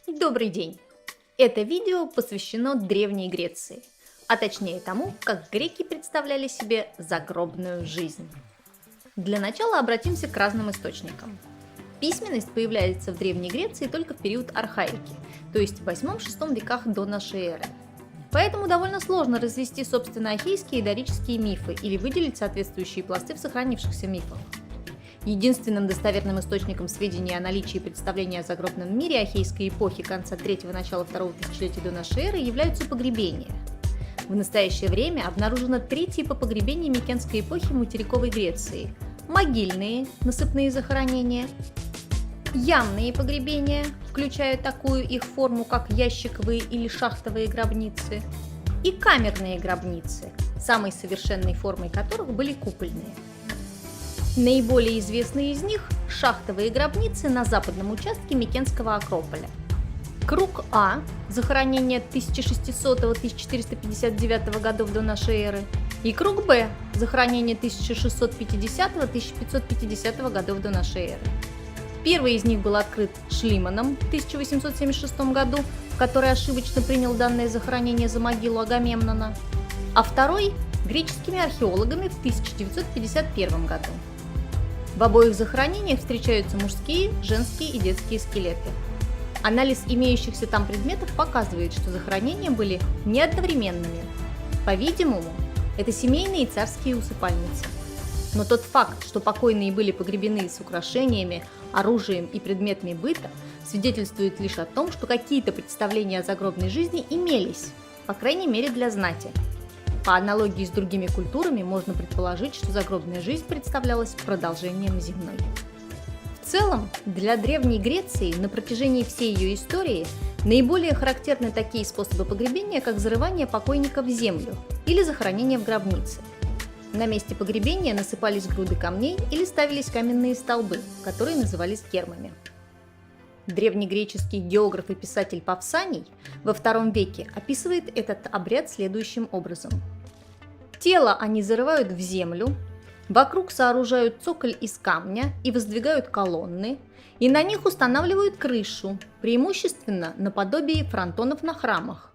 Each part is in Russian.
Добрый день! Это видео посвящено Древней Греции, а точнее тому, как греки представляли себе загробную жизнь. Для начала обратимся к разным источникам. Письменность появляется в Древней Греции только в период архаики, то есть в 8-6 веках до нашей эры. Поэтому довольно сложно развести собственно ахейские и дорические мифы или выделить соответствующие пласты в сохранившихся мифах. Единственным достоверным источником сведений о наличии представления о загробном мире ахейской эпохи конца 3-го начала 2-го тысячелетия до нашей эры являются погребения. В настоящее время обнаружено 3 типа погребений Микенской эпохи материковой Греции: могильные насыпные захоронения, ямные погребения, включая такую их форму, как ящиковые или шахтовые гробницы, и камерные гробницы, самой совершенной формой которых были купольные. Наиболее известные из них – шахтовые гробницы на западном участке Микенского Акрополя. Круг А – захоронение 1600-1459 годов до нашей эры, и круг Б – захоронение 1650-1550 годов до нашей эры. Первый из них был открыт Шлиманом в 1876 году, который ошибочно принял данное захоронение за могилу Агамемнона, а второй – греческими археологами в 1951 году. В обоих захоронениях встречаются мужские, женские и детские скелеты. Анализ имеющихся там предметов показывает, что захоронения были не одновременными. По-видимому, это семейные и царские усыпальницы. Но тот факт, что покойные были погребены с украшениями, оружием и предметами быта, свидетельствует лишь о том, что какие-то представления о загробной жизни имелись, по крайней мере для знати. По аналогии с другими культурами можно предположить, что загробная жизнь представлялась продолжением земной. В целом, для Древней Греции на протяжении всей ее истории наиболее характерны такие способы погребения, как зарывание покойника в землю или захоронение в гробнице. На месте погребения насыпались груды камней или ставились каменные столбы, которые назывались кермами. Древнегреческий географ и писатель Павсаний во II веке описывает этот обряд следующим образом. Тело они зарывают в землю, вокруг сооружают цоколь из камня и воздвигают колонны, и на них устанавливают крышу, преимущественно наподобие фронтонов на храмах.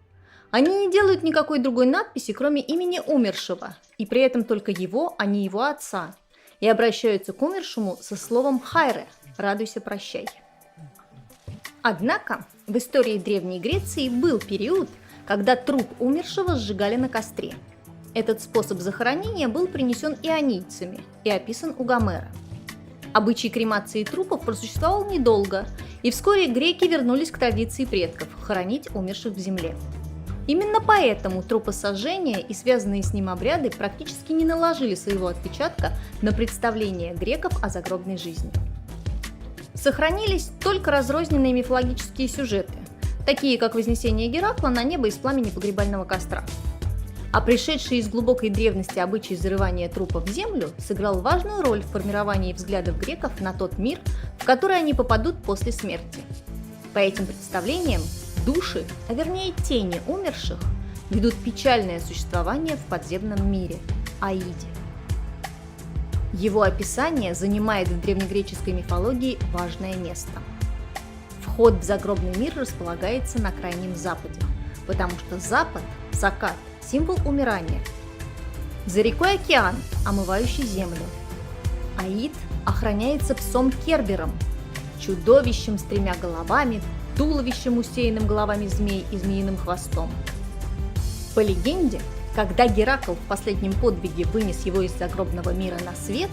Они не делают никакой другой надписи, кроме имени умершего, и при этом только его, а не его отца, и обращаются к умершему со словом «хайре» – «радуйся, прощай». Однако в истории Древней Греции был период, когда труп умершего сжигали на костре. Этот способ захоронения был принесен ионийцами и описан у Гомера. Обычай кремации трупов просуществовал недолго, и вскоре греки вернулись к традиции предков – хоронить умерших в земле. Именно поэтому трупосожжение и связанные с ним обряды практически не наложили своего отпечатка на представление греков о загробной жизни. Сохранились только разрозненные мифологические сюжеты, такие как вознесение Геракла на небо из пламени погребального костра. А пришедший из глубокой древности обычай зарывания трупа в землю сыграл важную роль в формировании взглядов греков на тот мир, в который они попадут после смерти. По этим представлениям души, а вернее тени умерших, ведут печальное существование в подземном мире – Аиде. Его описание занимает в древнегреческой мифологии важное место. Вход в загробный мир располагается на Крайнем Западе, потому что Запад, закат, символ умирания. За рекой океан, омывающий землю. Аид охраняется псом Кербером, чудовищем с 3 головами, туловищем, усеянным головами змей и змеиным хвостом. По легенде, когда Геракл в последнем подвиге вынес его из загробного мира на свет,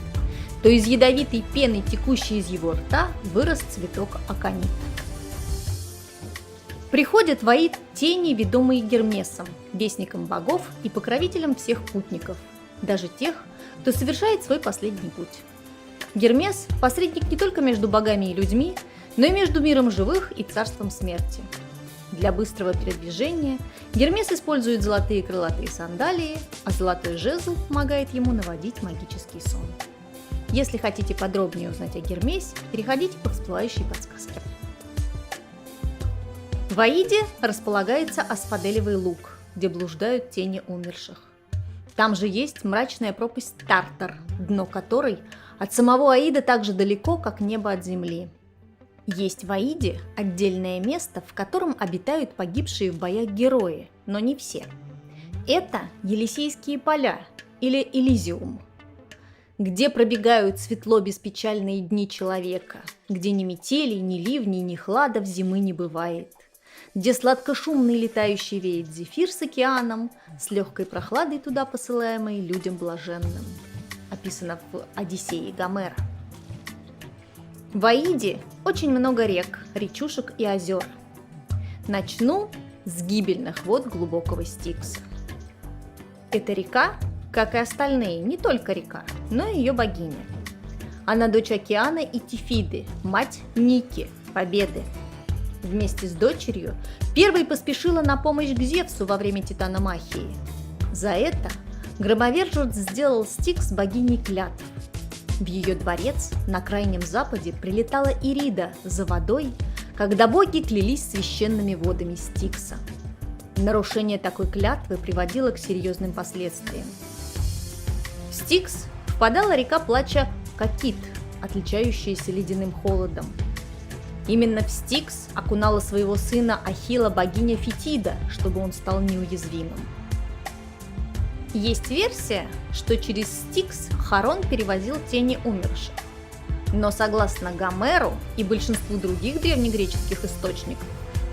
то из ядовитой пены, текущей из его рта, вырос цветок аконит. Приходят в Аид тени, ведомые Гермесом, вестником богов и покровителем всех путников, даже тех, кто совершает свой последний путь. Гермес – посредник не только между богами и людьми, но и между миром живых и царством смерти. Для быстрого передвижения Гермес использует золотые крылатые сандалии, а золотой жезл помогает ему наводить магический сон. Если хотите подробнее узнать о Гермесе, переходите по всплывающей подсказке. В Аиде располагается Асфоделевый луг, где блуждают тени умерших. Там же есть мрачная пропасть Тартар, дно которой от самого Аида так же далеко, как небо от земли. Есть в Аиде отдельное место, в котором обитают погибшие в боях герои, но не все. Это Елисейские поля или Элизиум, где пробегают светло-беспечальные дни человека, где ни метелей, ни ливней, ни хладов зимы не бывает, где сладкошумный летающий веет зефир с океаном, с легкой прохладой туда посылаемой людям блаженным. Описано в Одиссее Гомера. В Аиде очень много рек, речушек и озер. Начну с гибельных вод глубокого Стикса. Эта река, как и остальные, не только река, но и ее богиня. Она дочь Океана и Тифиды, мать Ники, Победы. Вместе с дочерью первой поспешила на помощь к Зевсу во время Титаномахии. За это громовержец сделал Стикс богиней клятв. В ее дворец на крайнем западе прилетала Ирида за водой, когда боги клялись священными водами Стикса. Нарушение такой клятвы приводило к серьезным последствиям. В Стикс впадала река плача Кокит, отличающаяся ледяным холодом. Именно в Стикс окунала своего сына Ахилла богиня Фетида, чтобы он стал неуязвимым. Есть версия, что через Стикс Харон перевозил тени умерших. Но согласно Гомеру и большинству других древнегреческих источников,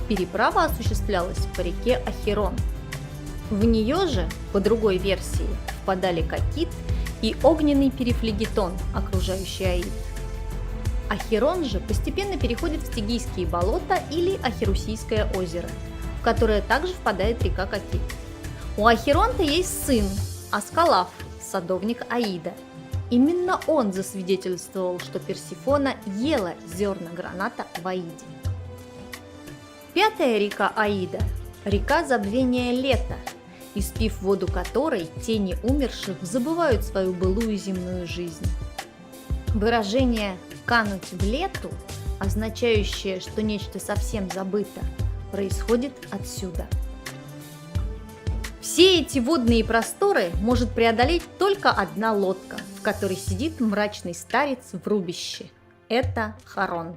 переправа осуществлялась по реке Ахирон. В нее же, по другой версии, впадали Кокит и огненный Перифлегетон, окружающий Аид. Ахирон же постепенно переходит в Стигийские болота или Ахирусийское озеро, в которое также впадает река Кокит. У Ахиронта есть сын Аскалав, садовник Аида. Именно он засвидетельствовал, что Персифона ела зерна граната в Аиде. Пятая река Аида – река забвения лета, испив воду которой тени умерших забывают свою былую земную жизнь. Выражение «кануть в лету», означающее, что нечто совсем забыто, происходит отсюда. Все эти водные просторы может преодолеть только одна лодка, в которой сидит мрачный старец в рубище. Это Харон.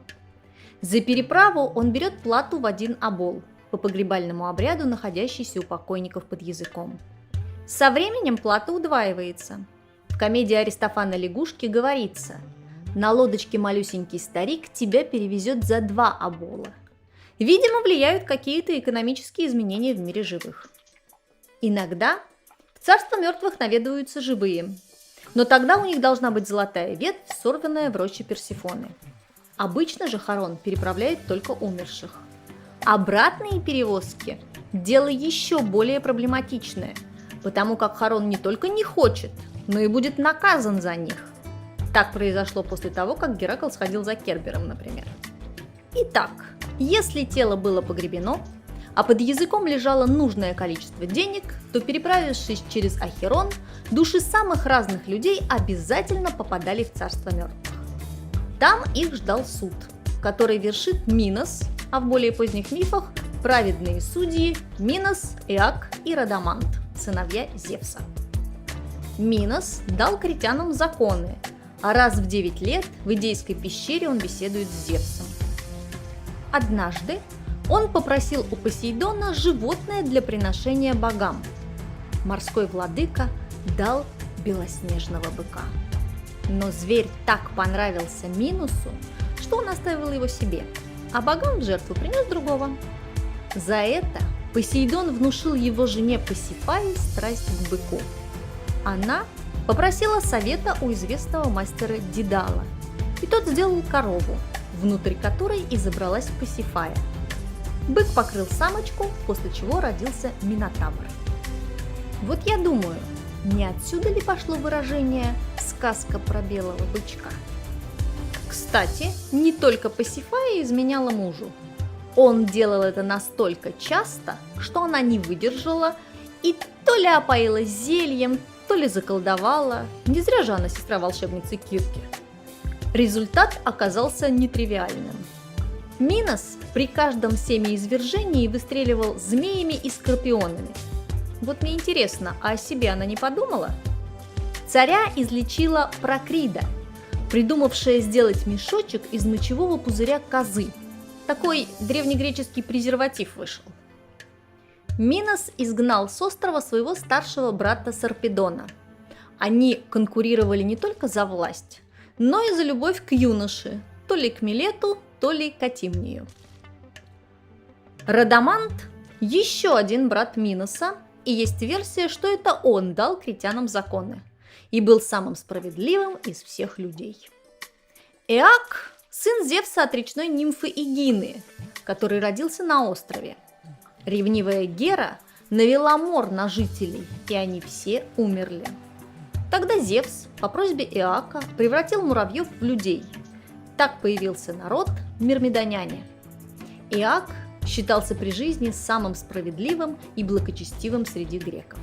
За переправу он берет плату в один обол, по погребальному обряду, находящийся у покойников под языком. Со временем плата удваивается. В комедии Аристофана Лягушки говорится: «На лодочке малюсенький старик тебя перевезет за 2 обола». Видимо, влияют какие-то экономические изменения в мире живых. Иногда в царство мертвых наведываются живые, но тогда у них должна быть золотая ветвь, сорванная в роще Персифоны. Обычно же Харон переправляет только умерших. Обратные перевозки – дело еще более проблематичное, потому как Харон не только не хочет, но и будет наказан за них. Так произошло после того, как Геракл сходил за Кербером, например. Итак, если тело было погребено, а под языком лежало нужное количество денег, то, переправившись через Ахирон, души самых разных людей обязательно попадали в царство мертвых. Там их ждал суд, который вершит Минос, а в более поздних мифах – праведные судьи Минос, Эак и Радамант, сыновья Зевса. Минос дал критянам законы, а раз в 9 лет в Идейской пещере он беседует с Зевсом. Однажды он попросил у Посейдона животное для приношения богам. Морской владыка дал белоснежного быка. Но зверь так понравился Минусу, что он оставил его себе, а богам в жертву принес другого. За это Посейдон внушил его жене Пасифае страсть к быку. Она попросила совета у известного мастера Дедала, и тот сделал корову, внутрь которой и забралась Пасифая. Бык покрыл самочку, после чего родился Минотавр. Вот я думаю, не отсюда ли пошло выражение «сказка про белого бычка»? Кстати, не только Пасифая изменяла мужу. Он делал это настолько часто, что она не выдержала и то ли опоила зельем, то ли заколдовала. Не зря же она сестра волшебницы Кирки. Результат оказался нетривиальным. Минос при каждом семяизвержении выстреливал змеями и скорпионами. Вот мне интересно, а о себе она не подумала? Царя излечила Прокрида. придумавшая сделать мешочек из мочевого пузыря козы. Такой древнегреческий презерватив вышел. Минос изгнал с острова своего старшего брата Сарпедона. Они конкурировали не только за власть, но и за любовь к юноше, то ли к Милету, то ли к Атимнию. Радамант – еще один брат Миноса, и есть версия, что это он дал критянам законы и был самым справедливым из всех людей. Эак – сын Зевса от речной нимфы Эгины, который родился на острове. Ревнивая Гера навела мор на жителей, и они все умерли. Тогда Зевс по просьбе Эака превратил муравьев в людей. Так появился народ мирмидоняне. Эак считался при жизни самым справедливым и благочестивым среди греков.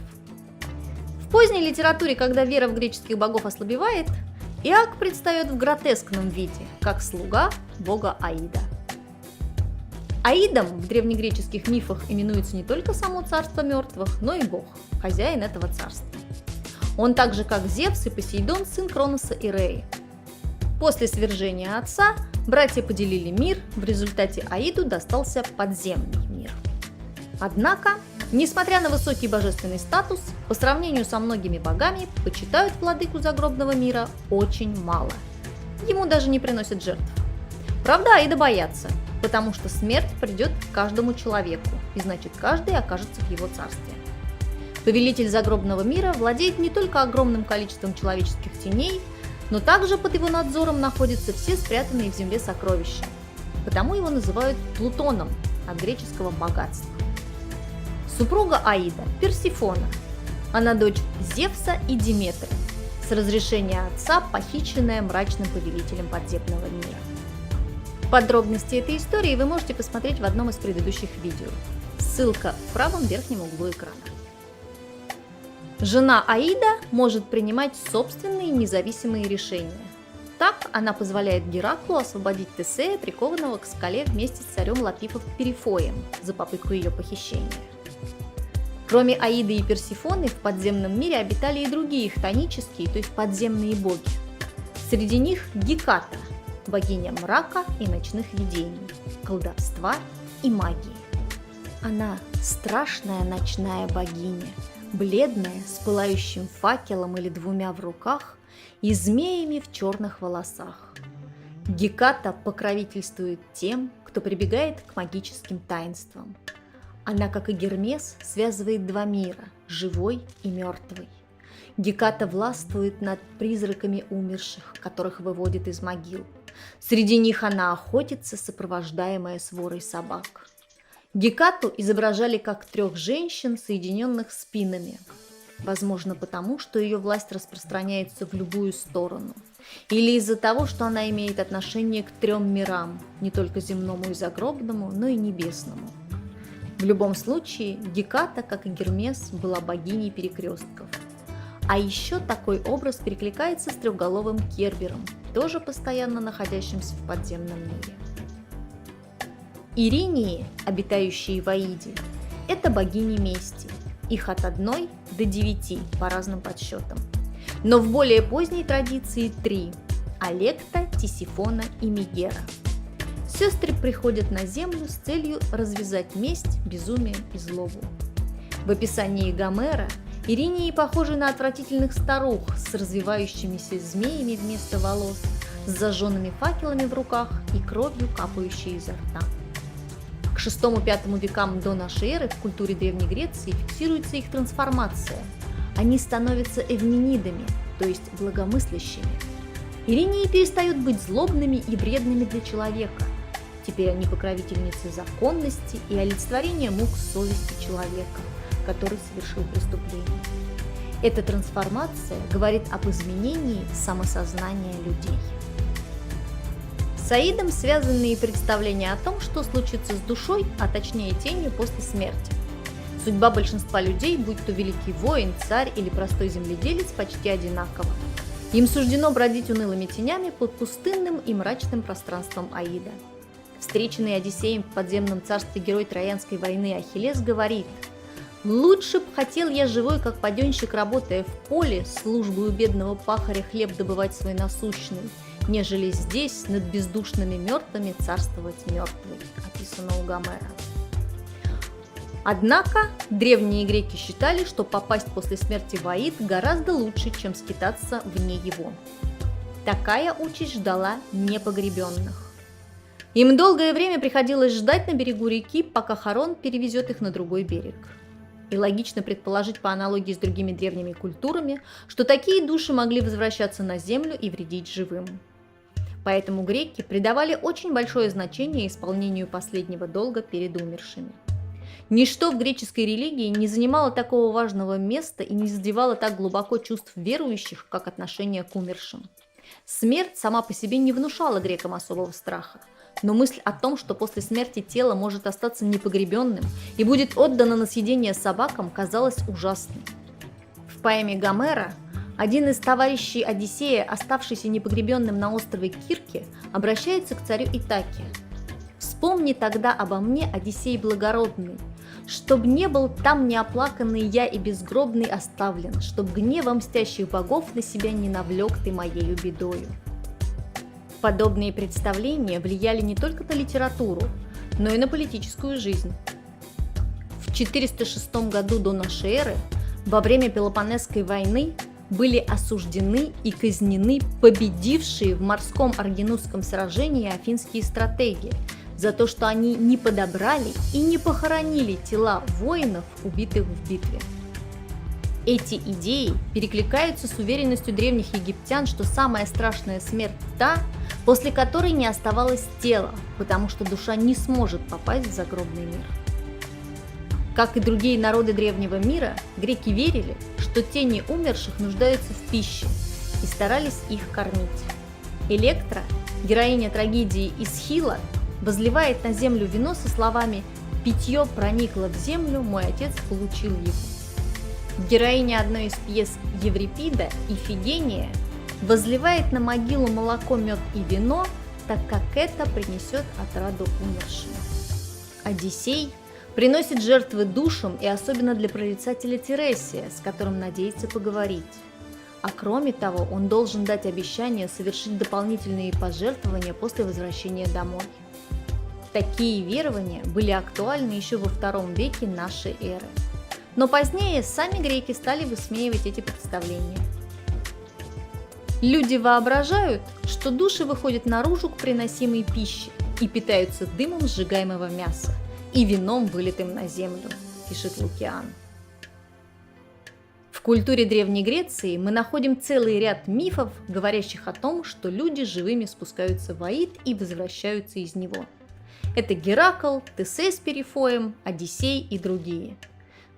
В поздней литературе, когда вера в греческих богов ослабевает, Эак предстает в гротескном виде, как слуга бога Аида. Аидом в древнегреческих мифах именуется не только само царство мертвых, но и бог, хозяин этого царства. Он так же, как Зевс и Посейдон, сын Кроноса и Реи. После свержения отца братья поделили мир, в результате Аиду достался подземный мир. Однако, несмотря на высокий божественный статус, по сравнению со многими богами почитают владыку загробного мира очень мало. Ему даже не приносят жертв. Правда, Аида боятся, потому что смерть придет к каждому человеку, и значит каждый окажется в его царстве. Повелитель загробного мира владеет не только огромным количеством человеческих теней, но также под его надзором находятся все спрятанные в земле сокровища. Потому его называют Плутоном, от греческого богатства. Супруга Аида – Персифона. Она дочь Зевса и Диметры, с разрешения отца похищенная мрачным повелителем подземного мира. Подробности этой истории вы можете посмотреть в одном из предыдущих видео. Ссылка в правом верхнем углу экрана. Жена Аида может принимать собственные независимые решения. Так она позволяет Гераклу освободить Тесея, прикованного к скале вместе с царем Лапифов Перифоем за попытку ее похищения. Кроме Аиды и Персифоны, в подземном мире обитали и другие хтонические, то есть подземные боги. Среди них Геката, богиня мрака и ночных видений, колдовства и магии. Она страшная ночная богиня, бледная, с пылающим факелом или двумя в руках и змеями в черных волосах. Геката покровительствует тем, кто прибегает к магическим таинствам. Она, как и Гермес, связывает два мира – живой и мертвый. Геката властвует над призраками умерших, которых выводит из могил. Среди них она охотится, сопровождаемая сворой собак. Гекату изображали как трех женщин, соединенных спинами. Возможно, потому, что ее власть распространяется в любую сторону. Или из-за того, что она имеет отношение к трем мирам, не только земному и загробному, но и небесному. В любом случае, Геката, как и Гермес, была богиней перекрестков. А еще такой образ перекликается с трехголовым Кербером, тоже постоянно находящимся в подземном мире. Иринии, обитающие в Аиде, это богини мести. Их от 1 до 9 по разным подсчетам. Но в более поздней традиции 3 – Алекта, Тисифона и Мегера. Сестры приходят на землю с целью развязать месть, безумие и злобу. В описании Гомера Иринии похожи на отвратительных старух с развивающимися змеями вместо волос, с зажженными факелами в руках и кровью, капающей изо рта. К VI-V векам до нашей эры в культуре Древней Греции фиксируется их трансформация. Они становятся эвменидами, то есть благомыслящими. Иринии перестают быть злобными и вредными для человека. Теперь они покровительницы законности и олицетворение мук совести человека, который совершил преступление. Эта трансформация говорит об изменении самосознания людей. С Аидом связаны и представления о том, что случится с душой, а точнее тенью после смерти. Судьба большинства людей, будь то великий воин, царь или простой земледелец, почти одинакова. Им суждено бродить унылыми тенями под пустынным и мрачным пространством Аида. Встреченный Одиссеем в подземном царстве герой Троянской войны Ахиллес говорит: «Лучше б хотел я живой, как паденщик, работая в поле, службу у бедного пахаря хлеб добывать свой насущный, нежели здесь над бездушными мертвыми царствовать мертвый, описано у Гомера. Однако древние греки считали, что попасть после смерти в Аид гораздо лучше, чем скитаться вне его. Такая участь ждала непогребенных. Им долгое время приходилось ждать на берегу реки, пока Харон перевезет их на другой берег. И логично предположить по аналогии с другими древними культурами, что такие души могли возвращаться на землю и вредить живым. Поэтому греки придавали очень большое значение исполнению последнего долга перед умершими. Ничто в греческой религии не занимало такого важного места и не задевало так глубоко чувств верующих, как отношение к умершим. Смерть сама по себе не внушала грекам особого страха, но мысль о том, что после смерти тело может остаться непогребенным и будет отдано на съедение собакам, казалась ужасной. В поэме Гомера один из товарищей Одиссея, оставшийся непогребенным на острове Кирке, обращается к царю Итаке. «Вспомни тогда обо мне, Одиссей благородный, чтоб не был там неоплаканный я и безгробный оставлен, чтоб гневом мстящих богов на себя не навлек ты моею бедою». Подобные представления влияли не только на литературу, но и на политическую жизнь. В 406 году до нашей эры, во время Пелопоннесской войны, были осуждены и казнены победившие в морском Аргинусском сражении афинские стратеги за то, что они не подобрали и не похоронили тела воинов, убитых в битве. Эти идеи перекликаются с уверенностью древних египтян, что самая страшная смерть та, после которой не оставалось тела, потому что душа не сможет попасть в загробный мир. Как и другие народы древнего мира, греки верили, что тени умерших нуждаются в пище и старались их кормить. Электра, героиня трагедии Исхила, возливает на землю вино со словами «Питье проникло в землю, мой отец получил его». Героиня одной из пьес Еврипида, Ифигения, возливает на могилу молоко, мед и вино, так как это принесет отраду умершим. Одиссей приносит жертвы душам и особенно для прорицателя Тиресия, с которым надеется поговорить. А кроме того, он должен дать обещание совершить дополнительные пожертвования после возвращения домой. Такие верования были актуальны еще во II веке нашей эры. Но позднее сами греки стали высмеивать эти представления. Люди воображают, что души выходят наружу к приносимой пище и питаются дымом сжигаемого мяса и вином, вылитым на землю, пишет Лукиан. В культуре Древней Греции мы находим целый ряд мифов, говорящих о том, что люди живыми спускаются в Аид и возвращаются из него. Это Геракл, Тесей с Перифоем, Одиссей и другие.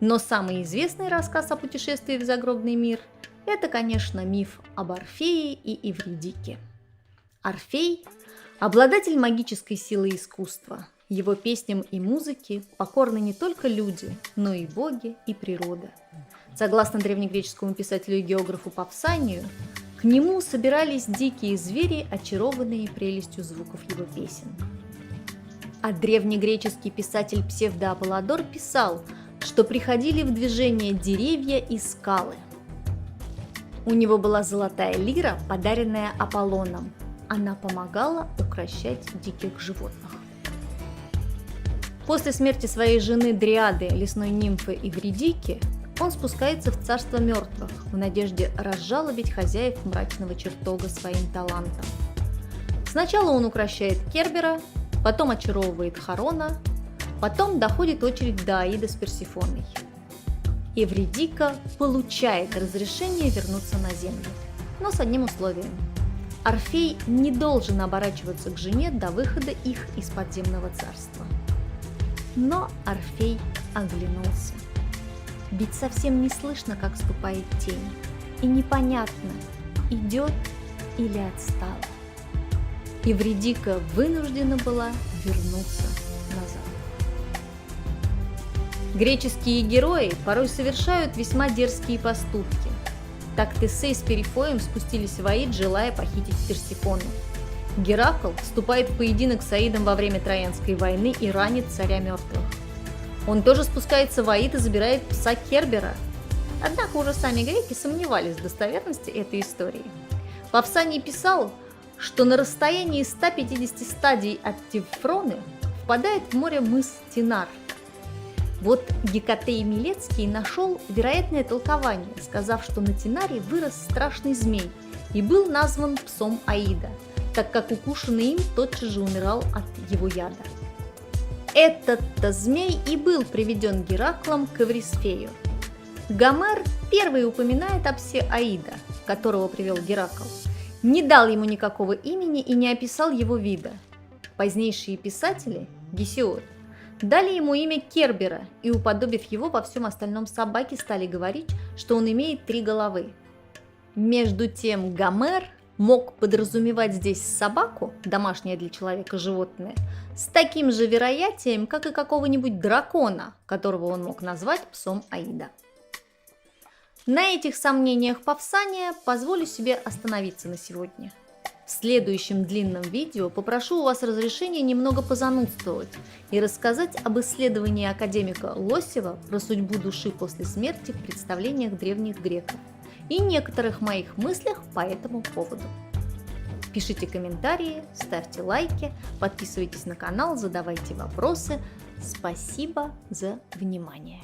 Но самый известный рассказ о путешествии в загробный мир – это, конечно, миф об Орфее и Эвридике. Орфей – обладатель магической силы искусства. Его песням и музыке покорны не только люди, но и боги и природа. Согласно древнегреческому писателю и географу Павсанию, к нему собирались дикие звери, очарованные прелестью звуков его песен. А древнегреческий писатель Псевдоаполлодор писал, что приходили в движение деревья и скалы. У него была золотая лира, подаренная Аполлоном. Она помогала укрощать диких животных. После смерти своей жены Дриады, лесной нимфы Эвридики, он спускается в царство мертвых в надежде разжалобить хозяев мрачного чертога своим талантом. Сначала он укрощает Кербера, потом очаровывает Харона, потом доходит очередь до Аида с Персифоной. Эвридика получает разрешение вернуться на землю, но с одним условием. Орфей не должен оборачиваться к жене до выхода их из подземного царства. Но Орфей оглянулся. Ведь совсем не слышно, как ступает тень, и непонятно, идет или отстала. Эвридика вынуждена была вернуться назад. Греческие герои порой совершают весьма дерзкие поступки. Так Тесей с Перифоем спустились в Аид, желая похитить Персифону. Геракл вступает в поединок с Аидом во время Троянской войны и ранит царя мертвых. Он тоже спускается в Аид и забирает пса Кербера. Однако уже сами греки сомневались в достоверности этой истории. Павсаний писал, что на расстоянии 150 стадий от Тевфроны впадает в море мыс Тинар. Вот Гекатей Милецкий нашел вероятное толкование, сказав, что на Тинаре вырос страшный змей и был назван псом Аида, так как укушенный им тотчас же умирал от его яда. Этот-то змей и был приведен Гераклом к Эврисфею. Гомер первый упоминает о псе Аида, которого привел Геракл, не дал ему никакого имени и не описал его вида. Позднейшие писатели, Гесиод, дали ему имя Кербера и, уподобив его во всем остальном собаке, стали говорить, что он имеет 3 головы. Между тем Гомер мог подразумевать здесь собаку, домашнее для человека животное, с таким же вероятием, как и какого-нибудь дракона, которого он мог назвать псом Аида. На этих сомнениях Павсания позволю себе остановиться на сегодня. В следующем длинном видео попрошу у вас разрешения немного позанудствовать и рассказать об исследовании академика Лосева про судьбу души после смерти в представлениях древних греков и некоторых моих мыслях по этому поводу. Пишите комментарии, ставьте лайки, подписывайтесь на канал, задавайте вопросы. Спасибо за внимание.